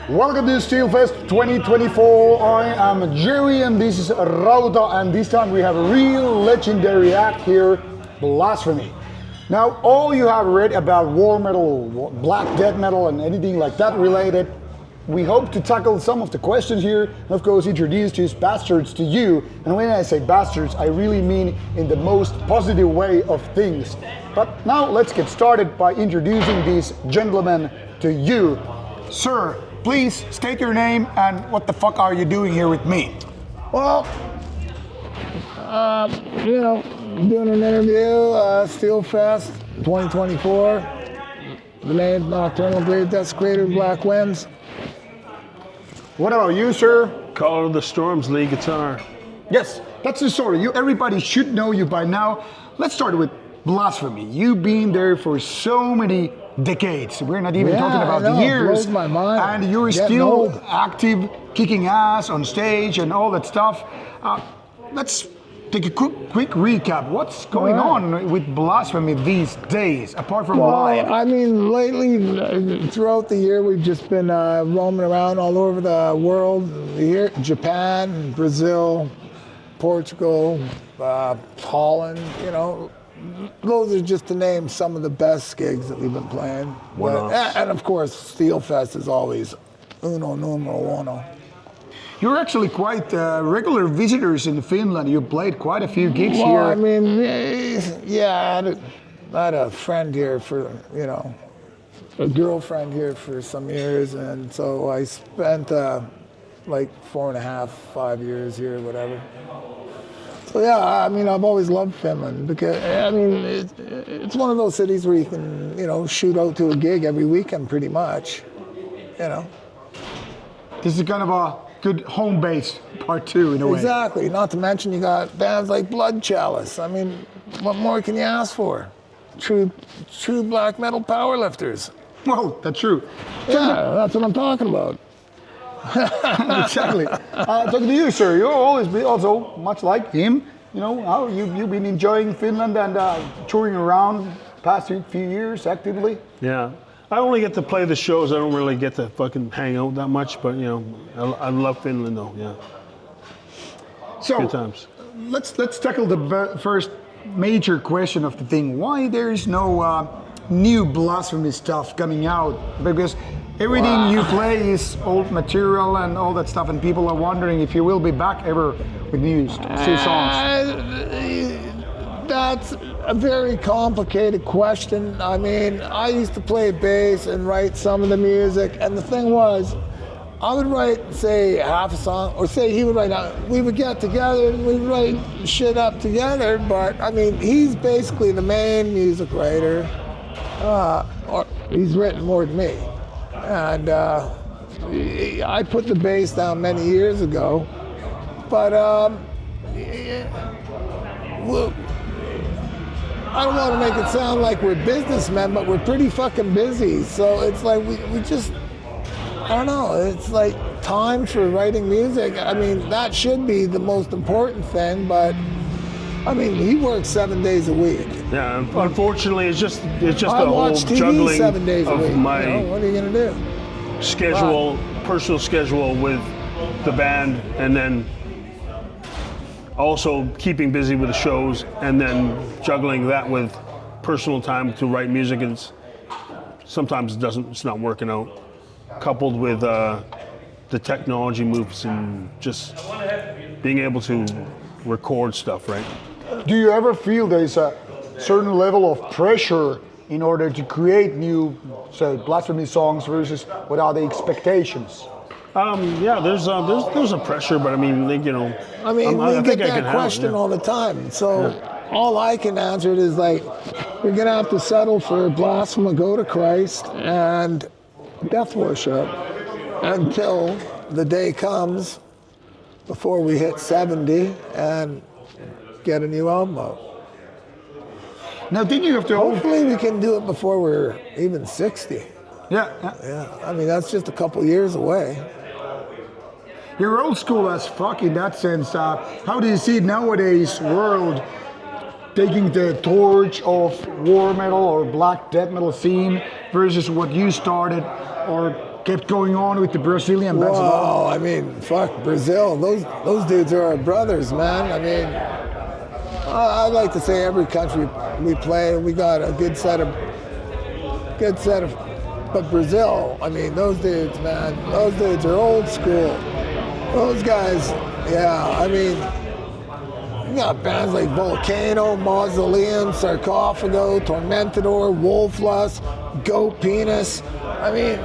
Welcome to Steelfest 2024. I am Jerry and this is Rauta, and this time we have a real legendary act here, Blasphemy. Now, all you have read about war metal, black death metal and anything like that related, we hope to tackle some of the questions here and of course introduce these bastards to you. And when I say bastards, I really mean in the most positive way of things. But now let's get started by introducing these gentlemen to you. Sir, please state your name and what the fuck are you doing here with me? Well, doing an interview, Steelfest 2024. The name Nocturnal Grave Desecrator, Black Winds. What about you, sir? Call of the Storms lead guitar. Yes, that's the story. Everybody should know you by now. Let's start with Blasphemy. You've been there for so many decades. We're not even talking about the years. It blows my mind. And you're still active, kicking ass on stage and all that stuff. Let's take a quick recap. What's going on with Blasphemy these days, apart from live? I mean, lately, throughout the year, we've just been roaming around all over the world. Here, Japan, Brazil, Portugal, Holland, those are just to name some of the best gigs that we've been playing. And of course, Steelfest is always uno numero uno. You're actually quite regular visitors in Finland. You played quite a few gigs here. I mean, yeah, I had a friend here for, a girlfriend here for some years, and so I spent like 4.5, 5 years here, whatever. So yeah, I mean, I've always loved Finland because, I mean, it's one of those cities where you can, shoot out to a gig every weekend pretty much, This is kind of a good home base, part two, in a way. Exactly, not to mention you got bands like Blood Chalice. I mean, what more can you ask for? True black metal powerlifters. Well, that's true. Yeah, that's what I'm talking about. Exactly. Talking to you, sir, you've always been also much like him. How you've been enjoying Finland and touring around past few years actively. Yeah. I only get to play the shows. I don't really get to fucking hang out that much, but I love Finland though. Yeah. So good times. Let's tackle the first major question of the thing. Why there is no new Blasphemy stuff coming out? Because everything you play is old material and all that stuff, and people are wondering if you will be back ever with new songs. That's a very complicated question. I mean, I used to play bass and write some of the music, and the thing was, I would write, say, half a song, or say he would write out. We would get together and we'd write shit up together, but I mean, he's basically the main music writer, or he's written more than me. And I put the bass down many years ago, but I don't want to make it sound like we're businessmen, but we're pretty fucking busy. So it's like we just, I don't know, it's like time for writing music. I mean, that should be the most important thing, but I mean, he works 7 days a week. Yeah, unfortunately, it's just I the whole watch TV juggling 7 days a of week. my What are you gonna do? schedule, personal schedule with the band, and then also keeping busy with the shows, and then juggling that with personal time to write music. And sometimes it's not working out. Coupled with the technology moves and just being able to record stuff, right? Do you ever feel there's a certain level of pressure in order to create new, say, Blasphemy songs versus what are the expectations? Yeah, there's a pressure, but I mean, I mean, we get that question all the time. So all I can answer it is like, we're gonna have to settle for Blasphemy, Go to Christ, and Death Worship until the day comes before we hit 70 and get a new album out. Now, did you have to? Hopefully, we can do it before we're even 60. Yeah. I mean, that's just a couple years away. You're old school as fuck in that sense. How do you see nowadays world taking the torch of war metal or black death metal scene versus what you started, or kept going on with the Brazilian bands? Wow, I mean, fuck Brazil. Those dudes are our brothers, man. I mean, I'd like to say every country we play, we got a good set of. But Brazil, I mean, those dudes, man, those dudes are old school. Those guys, yeah, I mean, you got bands like Volcano, Mausoleum, Sarcophago, Tormentador, Wolflust, Goat Penis. I mean,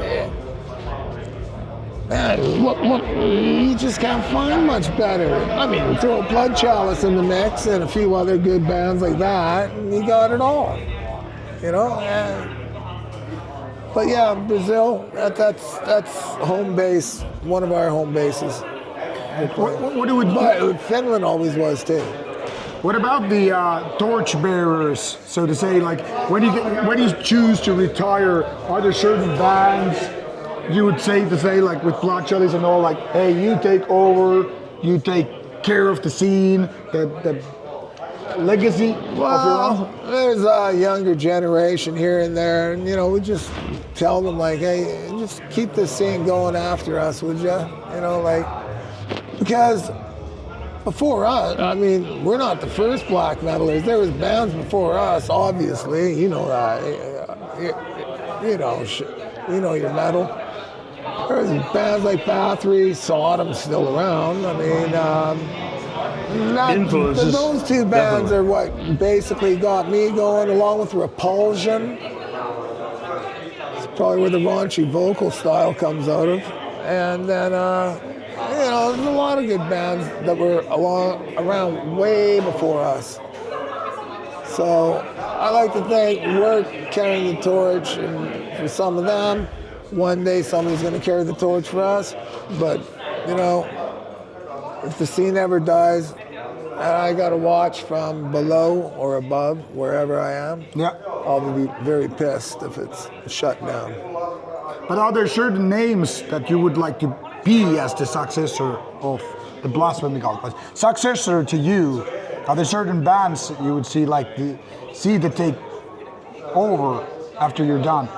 man, look, you just can't find much better. I mean, throw Blood Chalice in the mix and a few other good bands like that, and you got it all. You know? But yeah, Brazil, that's home base, one of our home bases. What do we do? But Finland always was too. What about the torch bearers, so to say? Like when you choose to retire, are there certain bands you would say like with Blood Chalice and all, like, hey, you take over, you take care of the scene, the legacy of your own? There's a younger generation here and there, and we just tell them like, hey, just keep this scene going after us, would you? Like, because before us, I mean, we're not the first black metalers. There was bands before us, obviously. You know that. You know your metal. There's bands like Bathory, Sodom's still around. I mean, influences. Those two bands Definitely. are what basically got me going, along with Repulsion. It's probably where the raunchy vocal style comes out of. And then, there's a lot of good bands that were around way before us. So I like to think we're carrying the torch, and for some of them, one day somebody's going to carry the torch for us. But, if the scene ever dies, I got to watch from below or above, wherever I am. Yeah. I'll be very pissed if it's shut down. But are there certain names that you would like to be as the successor of the Blasphemy cult? Successor to you, are there certain bands that you would see that take over after you're done?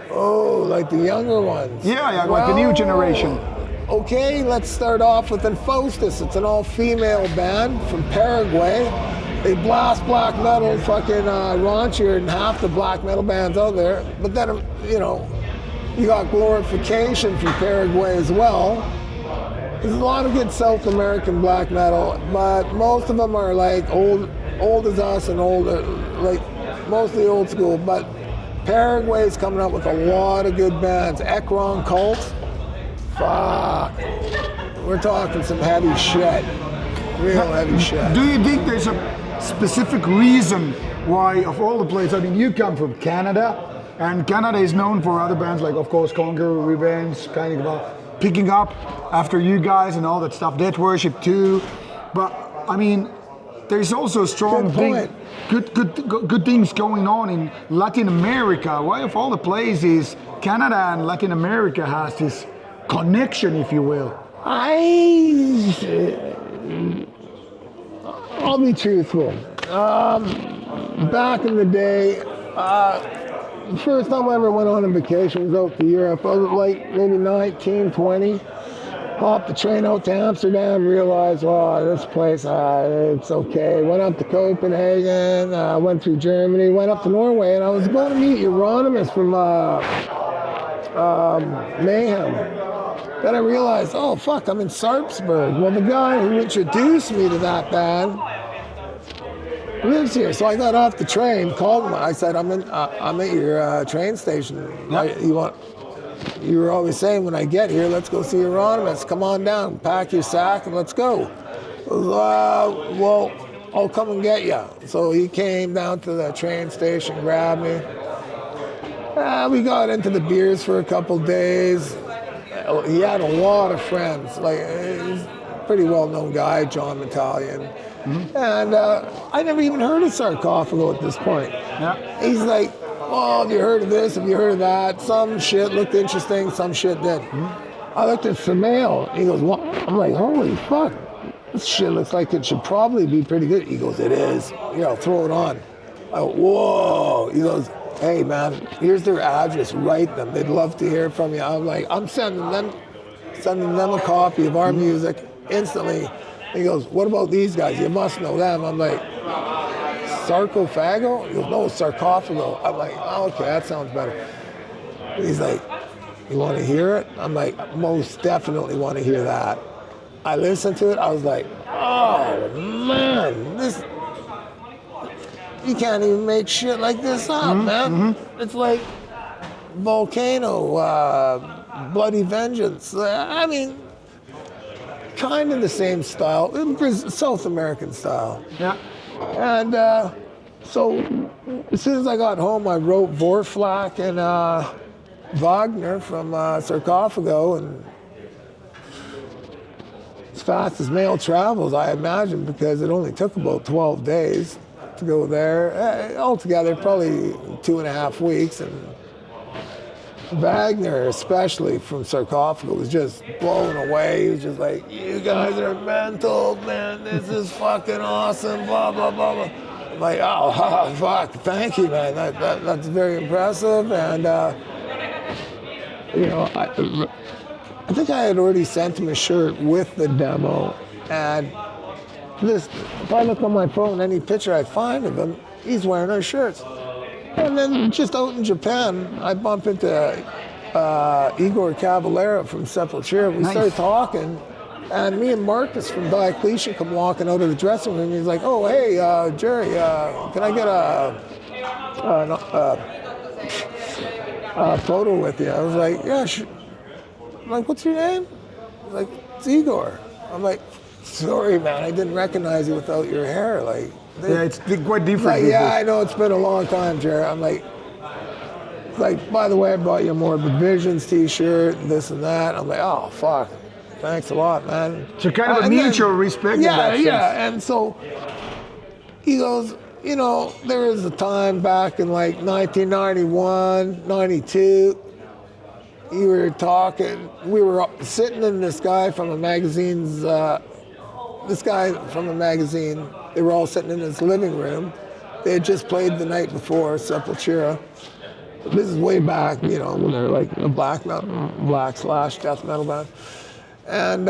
Oh, like the younger ones? Yeah, like the new generation. Okay, let's start off with Infostus. It's an all-female band from Paraguay. They blast black metal fucking raunchier than half the black metal bands out there. But then, you got Glorification from Paraguay as well. There's a lot of good South American black metal, but most of them are like old as us and older, like mostly old school. But Paraguay's coming up with a lot of good bands. Ekron Cult. Fuck. We're talking some heavy shit. Real heavy shit. Do you think there's a specific reason why, of all the places, I mean, you come from Canada, and Canada is known for other bands like, of course, Conquer, Revenge, kind of picking up after you guys and all that stuff, Death Worship too. But, I mean, there's also strong thing, good things going on in Latin America. Why, of all the places, Canada and Latin America has this connection, if you will? I'll be truthful. Back in the day, the first time I ever went on a vacation was out to Europe. I was like maybe 19, 20. Hopped the train out to Amsterdam, realized, wow, this place, it's okay. Went up to Copenhagen, went through Germany, went up to Norway, and I was going to meet Euronymous from Mayhem. Then I realized, oh fuck, I'm in Sarpsborg. Well, the guy who introduced me to that band lives here. So I got off the train, called him. I said, I'm at your train station. You were always saying when I get here, let's go see Euronymous. Come on down, pack your sack, and let's go. Well, I'll come and get you. So he came down to the train station, grabbed me. We got into the beers for a couple days. He had a lot of friends. Like, he's a pretty well-known guy, John Battalion. Mm-hmm. And I never even heard of Sarcophago at this point. Yeah. He's like, oh, have you heard of this? Have you heard of that? Some shit looked interesting, some shit didn't. Mm-hmm. I looked at some mail. He goes, what? I'm like, holy fuck. This shit looks like it should probably be pretty good. He goes, it is. Throw it on. I go, whoa. He goes, hey man, here's their address, write them. They'd love to hear from you. I'm like, I'm sending them a copy of our music instantly. He goes, what about these guys? You must know them. I'm like, Sarcophago? He goes, no, Sarcophago. I'm like, oh, okay, that sounds better. He's like, you want to hear it? I'm like, most definitely want to hear that. I listened to it. I was like, oh man, this, you can't even make shit like this up, man. It's like Volcano, Bloody Vengeance. I mean, kind of the same style, South American style. Yeah. And so as soon as I got home, I wrote Vorflak and Wagner from Sarcophago, and as fast as mail travels, I imagine, because it only took about 12 days to go there. Altogether, probably 2.5 weeks. And Wagner, especially from Sarcophago, was just blown away. He was just like, you guys are mental, man. This is fucking awesome, blah, blah, blah, blah. I'm like, oh, fuck, thank you, man. That's very impressive. And, you know, I think I had already sent him a shirt with the demo. And this, if I look on my phone, any picture I find of him, he's wearing our shirts. And then just out in Japan, I bump into Igor Cavalera from Sepultura. We started talking, and me and Marcus from Diocletian come walking out of the dressing room. He's like, oh, hey, Jerry, can I get a photo with you? I was like, yeah, sure. I'm like, what's your name? He's like, it's Igor. I'm like, sorry, man, I didn't recognize you without your hair. Like, Yeah, it's quite different. like, yeah, I know, it's been a long time, Jerry. I'm like, by the way, I bought you a Morbid Visions t-shirt, this and that. I'm like, oh, fuck. Thanks a lot, man. So kind of a mutual respect in that sense. Yeah, and so he goes, you know, there was a time back in like 1991, 92, you were talking, we were sitting in this guy from a magazine, they were all sitting in his living room. They had just played the night before, Sepultura. This is way back, you know, when they're like a black /death metal band. And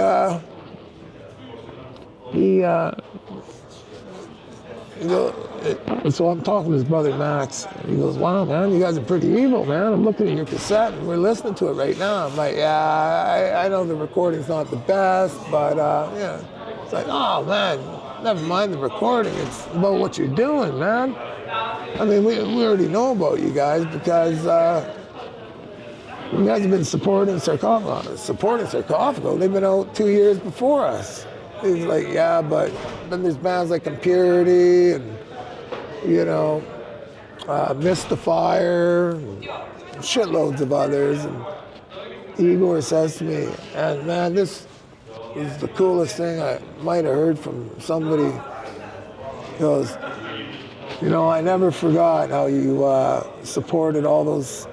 so I'm talking to his brother Max, and he goes, wow, man, you guys are pretty evil, man. I'm looking at your cassette, and we're listening to it right now. I'm like, yeah, I know the recording's not the best, but yeah. It's like, oh, man, never mind the recording. It's about what you're doing, man. I mean, we already know about you guys because you guys have been supporting Sarcophago. They've been out 2 years before us. He's like, yeah, but then there's bands like Impurity and, you know, Mystifier, and shitloads of others. And Igor says to me, and man, this is the coolest thing I might have heard from somebody. He goes, you know, I never forgot how you supported all those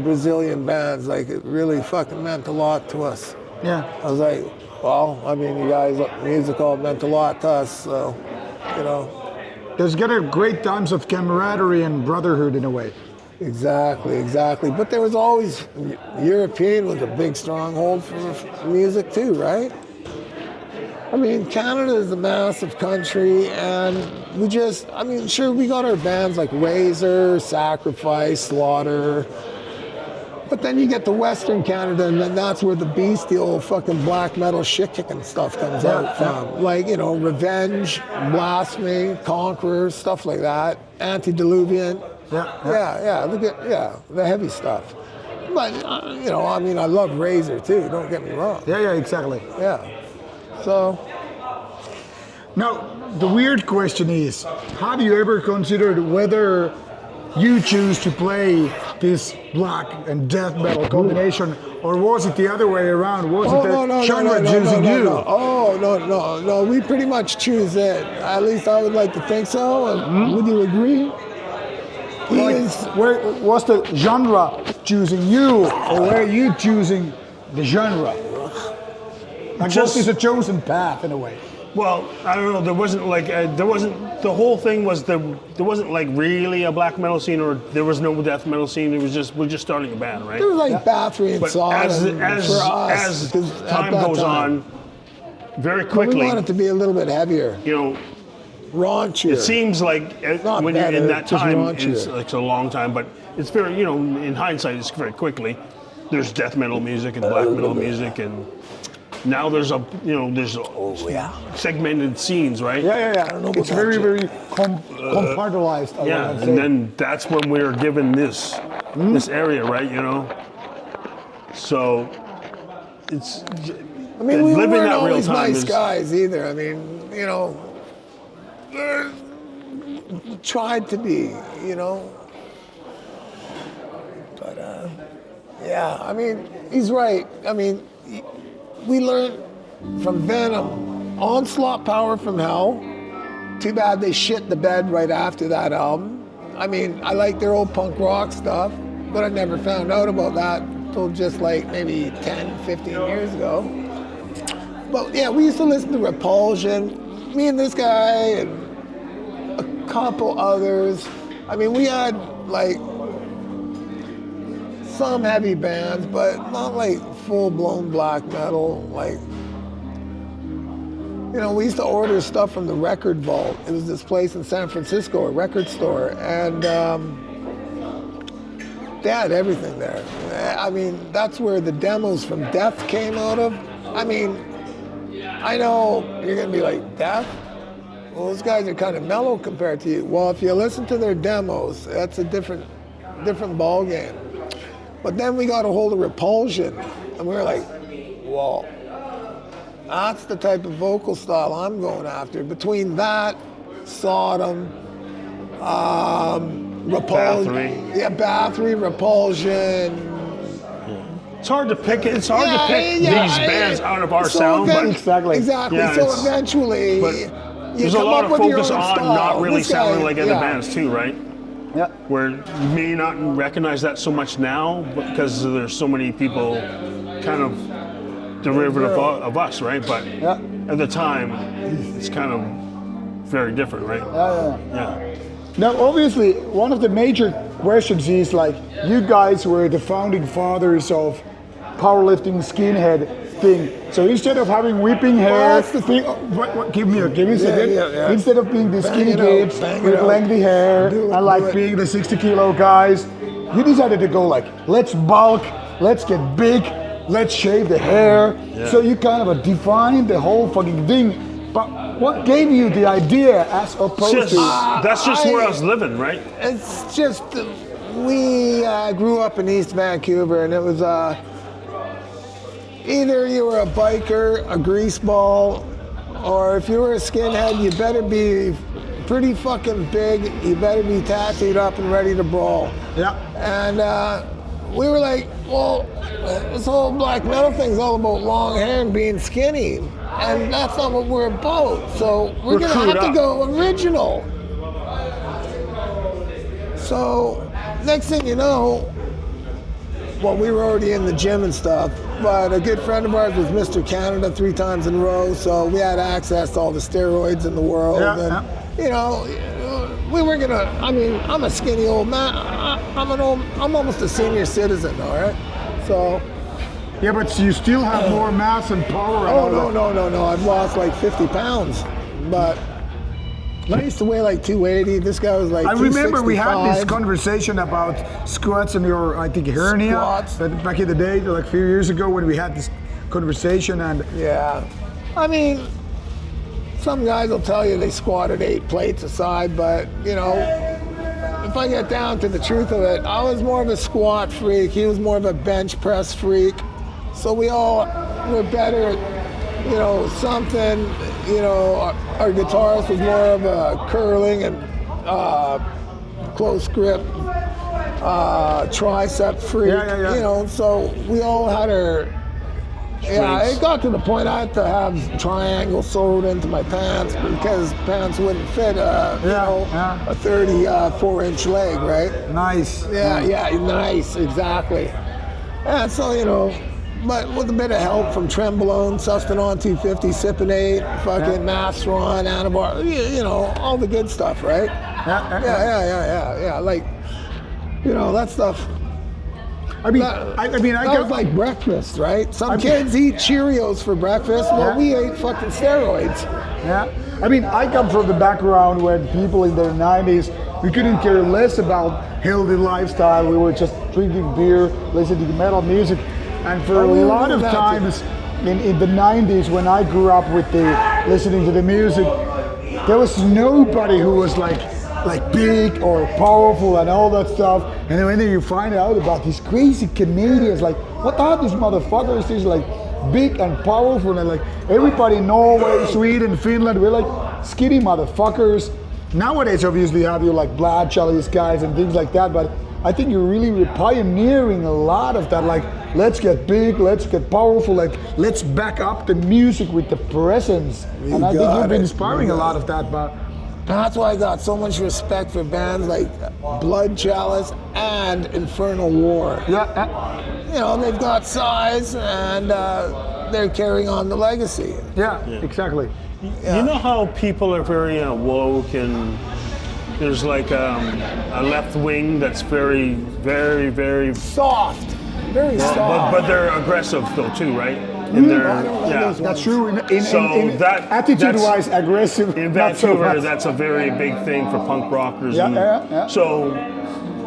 Brazilian bands. Like, it really fucking meant a lot to us. Yeah. I was like, well, I mean, you guys' music all meant a lot to us, so, you know. There's got a great times of camaraderie and brotherhood in a way. Exactly. But there was always, European was a big stronghold for music too, right? I mean, Canada is a massive country, and we just, I mean, sure, we got our bands like Razor, Sacrifice, Slaughter, but then you get to Western Canada, and then that's where the bestial fucking black metal shit-kicking stuff comes out from. Like, you know, Revenge, Blasphemy, Conqueror, stuff like that, Antediluvian. Yeah, look at, the heavy stuff. But, you know, I mean, I love Razor too, don't get me wrong. Yeah, exactly. Yeah. So. Now, the weird question is, have you ever considered whether you choose to play this black and death metal combination, or was it the other way around? Was it the genre choosing you? Oh, no. We pretty much choose it. At least I would like to think so. Would you agree? Where was the genre choosing you, or were you choosing the genre? Like, what is a chosen path in a way? Well, I don't know. There wasn't like the whole thing was there wasn't like really a black metal scene, or there was no death metal scene. It was just we're just starting a band, right? There was like Bathory and But Sodom as for us. as 'cause at time that goes time, on, very we quickly, want it to be a little bit heavier, you know, raunchier. it seems like Not when you're in better, that just time, raunchier. it's a long time, but it's very, you know, in hindsight, it's very quickly. There's death metal music and black metal music, and now there's segmented scenes, right? Yeah. I don't know It's about very, that. very compartmentalized. I Yeah, would and say. then that's when we were given this area, right? You know, so it's. I mean, we living weren't that real always time nice is- guys either. I mean, you know, tried to be, you know. But yeah, I mean, he's right. I mean, we learned from Venom, Onslaught, Power from Hell. Too bad they shit the bed right after that album. I mean, I like their old punk rock stuff, but I never found out about that until just like maybe 10, 15 years ago. But yeah, we used to listen to Repulsion, me and this guy and a couple others. I mean, we had like some heavy bands, but not like full-blown black metal. Like, you know, we used to order stuff from the Record Vault. It was this place in San Francisco, a record store, and they had everything there. I mean, that's where the demos from Death came out of. I mean, I know you're gonna be like, Death? Well, those guys are kind of mellow compared to you. Well, if you listen to their demos, that's a different ball game. But then we got a hold of Repulsion, and we were like, whoa, that's the type of vocal style I'm going after. Between that, Sodom, Repulsion, Bathory. yeah, Bathory, Repulsion. It's hard to pick. It's hard to pick these bands out of our So sound, but Exactly. Exactly. Yeah, so it's- eventually, but you there's a come lot up of with your focus own on style. not really This guy- sounding like other yeah. bands too, right? Yeah. Where you may not recognize that so much now because there's so many people kind of derivative of us, right? But Yeah. at the time, it's kind of very different, right? Yeah. Now, obviously, one of the major questions is like, you guys were the founding fathers of powerlifting skinhead thing. So instead of having whipping hair, that's the thing. give me a second. Yeah. Instead of being the skinny it out, kids bang it with out. lengthy hair Do it, and like do it. being the 60-kilo guys, you decided to go like, let's bulk, let's get big, let's shave the hair. Yeah. So you kind of defined the whole fucking thing. But what gave you the idea as opposed to? That's just where I was living, right? It's just, we grew up in East Vancouver, and it was either you were a biker, a greaseball, or if you were a skinhead, you better be pretty fucking big, you better be tattooed up and ready to brawl. Yeah. And we were like, well, this whole black metal thing's all about long hair and being skinny. And that's not what we're about. So we're gonna Recruit have to up. go original. So next thing you know, well, we were already in the gym and stuff, but a good friend of ours was Mr. Canada 3 times in a row, so we had access to all the steroids in the world. Yeah, And, you know, we were gonna, I mean, I'm a skinny old man. I'm almost a senior citizen, all right? So, Yeah, but you still have more mass and power. and oh, all that. no. I've lost like 50 pounds, but I used to weigh like 280. This guy was like I remember we had this 265. conversation about squats and your, I think, hernia. Squats. Back in the day, like a few years ago, when we had this conversation, and Yeah. I mean, some guys will tell you they squatted 8 plates aside, but, you know, if I get down to the truth of it, I was more of a squat freak. He was more of a bench press freak. So we all were better at, you know, something. You know, our guitarist was more of a curling and close grip tricep freak. Yeah. You know, so we all had our. Yeah, Strengths. it got to the point I had to have triangle sewed into my pants because pants wouldn't fit a 34-inch leg, right? nice. Yeah, nice, exactly. Yeah, so, you know, but with a bit of help from Trembolone, Sustanon 250, Sippin' 8, fucking Masteron, Anabar, you know, all the good stuff, right? Yeah. Like, you know, that stuff. I mean, That, I mean, I that was got like breakfast, right? Some kids eat Cheerios for breakfast, well, we ate fucking steroids. Yeah, I mean, I come from the background where people in the 90s, we couldn't care less about healthy lifestyle. We were just drinking beer, listening to metal music, and for a lot of times in the 90s, when I grew up with listening to the music, there was nobody who was like big or powerful and all that stuff. And then when you find out about these crazy Canadians, like, what are these motherfuckers? These like big and powerful, and like everybody in Norway, Sweden, Finland, we're like skinny motherfuckers. Nowadays, obviously, you have your like blood chalice guys and things like that, but I think you're really pioneering a lot of that. Like, let's get big, let's get powerful, like let's back up the music with the presence. And I think you've been inspiring a lot of that, but. That's why I got so much respect for bands like Blood Chalice and Infernal War. Yeah. You know, they've got size and they're carrying on the legacy. Yeah, exactly. You know how people are very woke, and there's like a left wing that's very, very, very Soft. Very soft. but they're aggressive though too, right? In their, That's true. In that- attitude-wise, aggressive. In not so Vancouver, much. that's a very big thing for punk rockers. Yeah, and yeah. So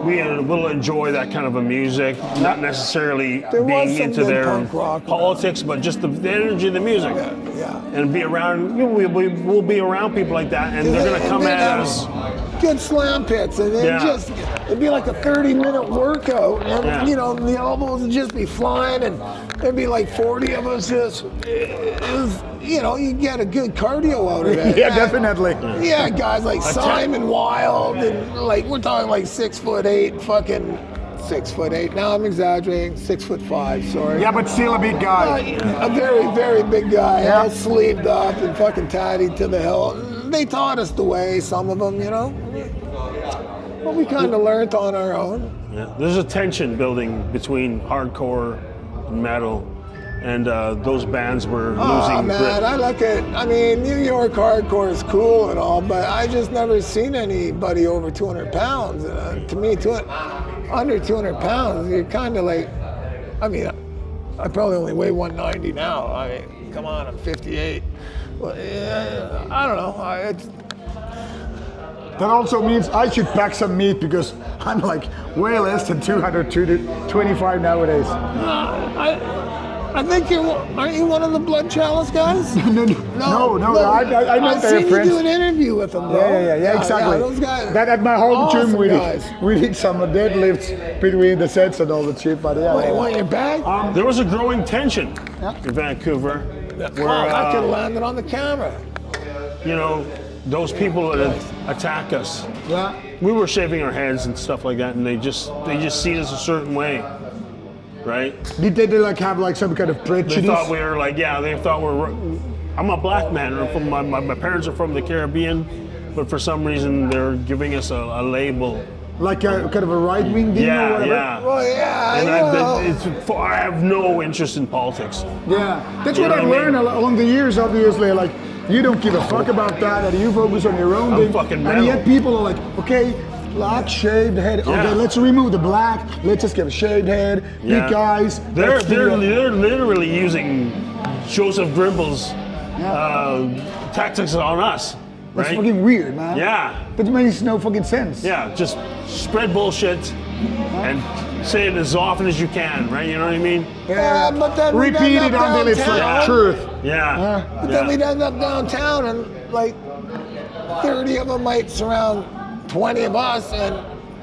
we will enjoy that kind of a music, not necessarily There was being some into good their punk rock. politics, but just the energy of the music. Yeah. And be around, we'll be around people like that, and they're going to come at us. Good slam pits, and it'd be like a 30-minute workout, and you know, the elbows would just be flying, and there'd be like 40 of us just, you know, you get a good cardio out of it. Yeah, definitely. Yeah, guys like Simon Wilde, and like, we're talking like 6'8", fucking 6'8". Now I'm exaggerating, 6'5", sorry. Yeah, but still a big guy. A very, very big guy, all sleeved up and fucking tatty to the hilt. They taught us the way, some of them, you know. But we kind of learned on our own. Yeah. There's a tension building between hardcore and metal, and those bands were losing man, grip. I look at, I mean, New York hardcore is cool and all, but I just never seen anybody over 200 pounds. To me, under 200 pounds, you're kind of like, I mean, I probably only weigh 190 now. I mean, come on, I'm 58. Well, yeah, I don't know. That also means I should pack some meat because I'm like way less than 225 nowadays. I think aren't you one of the Blood Chalice guys? No. I know I've they're seen friends. you do an interview with them, bro. Yeah, exactly. Yeah, those guys. That at my home awesome gym guys. we did some deadlifts between the sets and all the shit. But yeah, Wait, want your bag? There was a growing tension in Vancouver. I could have landed on the camera. You know, those people that attack us. Yeah. We were shaving our heads and stuff like that, and they just see us a certain way, right? Did they like have like some kind of prejudice? They thought we were like, they thought I'm a black man, or from my parents are from the Caribbean, but for some reason they're giving us a label. Like a kind of a right-wing thing or whatever? Yeah. Well, yeah, And I have no interest in politics. Yeah, that's You what know I've what I learned along the years, obviously. Like, you don't give a fuck about that, and you focus on your own thing. fucking and metal. yet people are like, okay, black shaved head. Okay, Yeah. let's remove the black. Let's just get a shaved head. Big guys. They're literally using Joseph Grimble's tactics on us. That's Right? fucking weird, man. Yeah. That makes no fucking sense. Yeah, just spread bullshit and say it as often as you can, right? You know what I mean? Yeah, but then we'd repeat end it up until it's downtown. like truth. Yeah. But then we'd end up downtown, and like 30 of them might surround 20 of us, and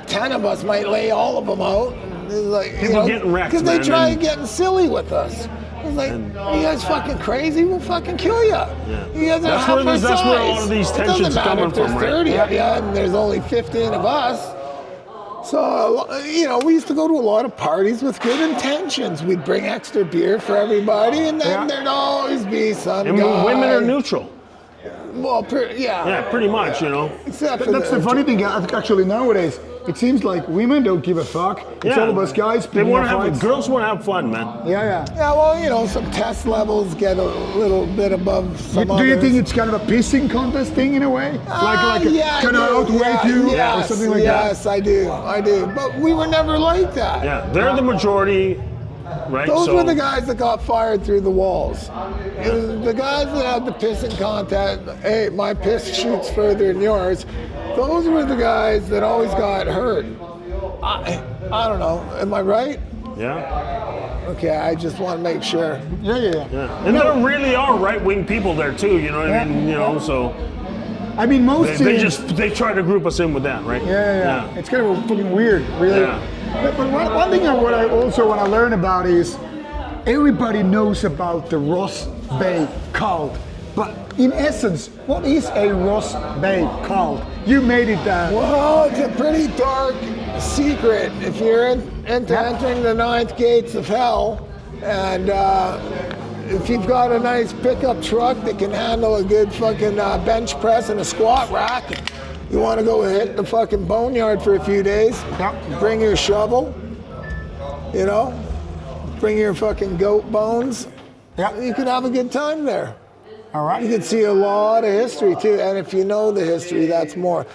10 of us might lay all of them out. And it's like, People getting wrecked, because they man, try and- getting silly with us. It's like, you guys fucking crazy? We'll fucking kill you. You guys are That's half where our these- that's where all size. of these It tensions doesn't matter coming if there's from, right? 30 of you, and there's only 15 of us. So, you know, we used to go to a lot of parties with good intentions. We'd bring extra beer for everybody, and then there'd always be some And guy. women are neutral. Well, Yeah, pretty much, you know. Except for That's the funny thing, actually, nowadays. it seems like women don't give a fuck. It's all of us guys. They want to have girls want to have fun, man. Yeah. Yeah, well, you know, some test levels get a little bit above some Do you others. think it's kind of a pissing contest thing in a way? Yeah, can I outweigh you or something like that? Yes, I do. But we were never like that. Yeah, they're the majority, right? Those were the guys that got fired through the walls. The guys that had the pissing contest, hey, my piss shoots further than yours, those were the guys that always got hurt. I don't know, am I right? Yeah. Okay, I just want to make sure. Yeah. And there really are right-wing people there too, you know what I mean? You know, so I mean, most they try to group us in with that, right? Yeah. It's kind of fucking weird, really. Yeah. But one thing what I also want to learn about is everybody knows about the Ross Bay cult. But in essence, what is a Ross Bay cult? You made it Well, it's a pretty dark secret. If you're into entering the ninth gates of hell, and if you've got a nice pickup truck that can handle a good fucking bench press and a squat rack, you want to go hit the fucking boneyard for a few days, bring your shovel, you know, bring your fucking goat bones, you can have a good time there. All right. You can see a lot of history too, and if you know the history, that's more.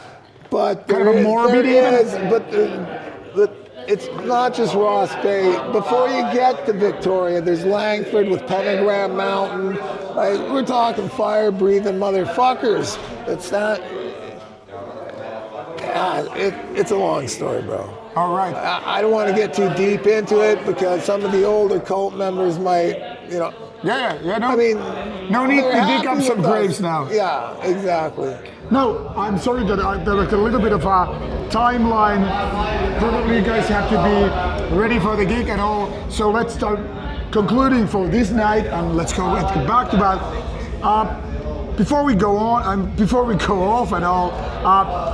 But kind of a morbid but it's not just Ross Bay. Before you get to Victoria, there's Langford with Pentagram Mountain. Like, we're talking fire-breathing motherfuckers. It's not. It's a long story, bro. All right. I don't want to get too deep into it because some of the older cult members might, you know. Yeah. No, I mean, no need to dig happy up some with us. graves now. Yeah, exactly. No, I'm sorry that there was a little bit of a timeline. Probably you guys have to be ready for the gig and all. So let's start concluding for this night and let's get back to that. Before we go on and before we go off and all,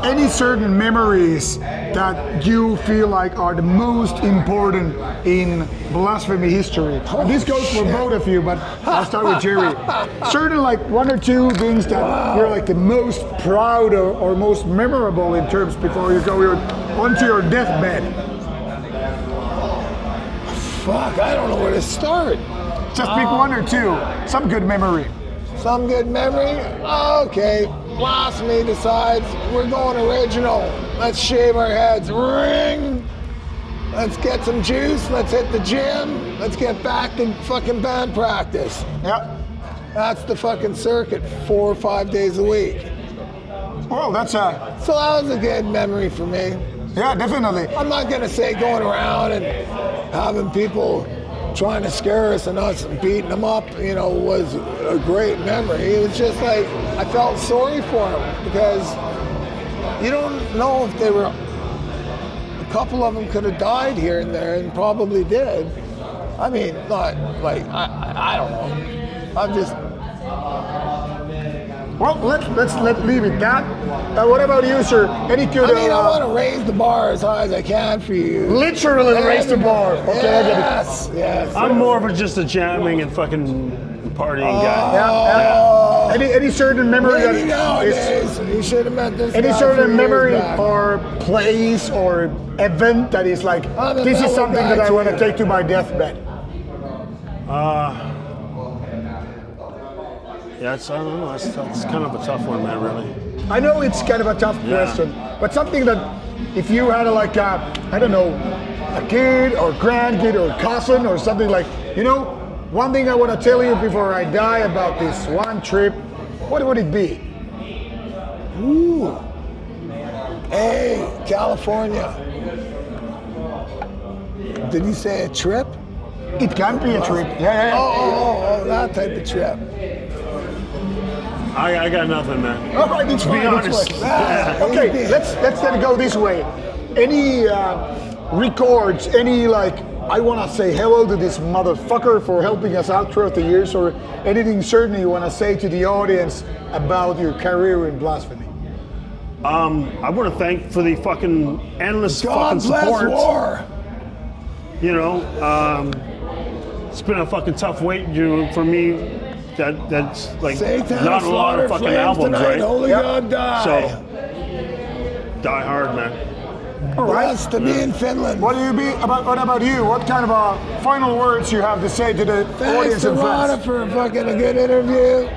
any certain memories that you feel like are the most important in Blasphemy history? And this goes for both of you, but I'll start with Jerry. Certain like one or two things that you're like the most proud or most memorable in terms before you go onto your deathbed. Fuck, I don't know where to start. Just pick one or two. Some good memory. Some good memory? Okay. Blasphemy decides we're going original. Let's shave our heads. Ring! Let's get some juice. Let's hit the gym. Let's get back to fucking band practice. Yeah. That's the fucking circuit, 4 or 5 days a week. Well, that's So that was a good memory for me. yeah, definitely. I'm not gonna say going around and having people trying to scare us and us beating them up, you know, was a great memory. It was just like, I felt sorry for them because you don't know if they were, a couple of them could have died here and there and probably did. I mean, not like, I don't know. I'm just. Well, let's leave it that. What about you, sir? Any good? I mean, I want to raise the bar as high as I can for you. Literally raise the bar. Okay, Yes, yes. I'm more of just a jamming and fucking partying guy. Yeah. Any certain memory Maybe that nowadays, you should have met this any guy certain 3 years memory back. or place or event that is like this is something that I want to take to my deathbed? Yeah, I don't know. That's kind of a tough one, man. Really. I know it's kind of a tough question, but something that if you had like I don't know, a kid or grandkid or cousin or something like, you know, one thing I want to tell you before I die about this one trip, what would it be? Ooh. Hey, California. Did you say a trip? It can be a trip. Yeah. Oh, that type of trip. I got nothing, man. All right, it's To be fine. honest. It's fine. Okay, let's then go this way. Any records? Any like? I want to say hello to this motherfucker for helping us out throughout the years, or anything certain you want to say to the audience about your career in Blasphemy? I want to thank for the fucking endless God fucking bless support. war. You know, it's been a fucking tough wait, for me. That's like Satan not a lot of fucking albums, tonight. right? Holy God, die. So, die hard, man. All right. Blessed to be in Finland. What about you? What kind of final words you have to say to the Thanks audience to and Rauta friends? for fucking a good interview.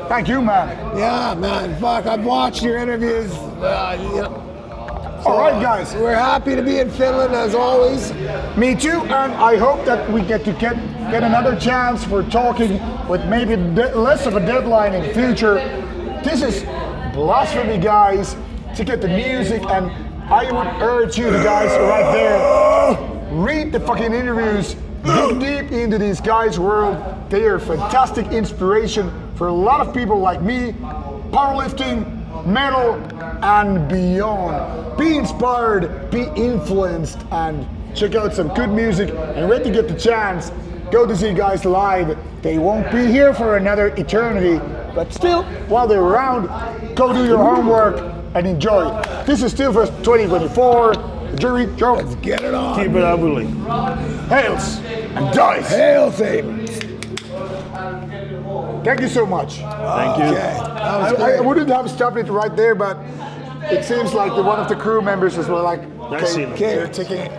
Thank you, man. Yeah, man. Fuck, I've watched your interviews. All right, guys. We're happy to be in Finland as always. Me too, and I hope that we get another chance for talking with maybe less of a deadline in the future. This is Blasphemy, guys, to get the music, and I would urge you guys right there, read the fucking interviews, dig deep into these guys' world. They are fantastic inspiration for a lot of people like me, powerlifting, metal, and beyond. Be inspired, be influenced, and check out some good music. And when you get the chance, go to see guys live. They won't be here for another eternity, but still, while they're around, go do your homework and enjoy. This is Steelfest 2024. Jerry, Joe, Let's get it on. Keep it ugly. hails and dice. Hail Satan. Thank you so much. Thank you. Okay. That was I great. wouldn't have stopped it right there, but it seems like one of the crew members as well. Like, I see them. Okay, they're taking.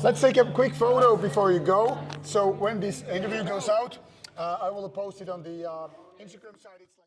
Let's take a quick photo before you go. So when this interview goes out, I will post it on the Instagram site. It's like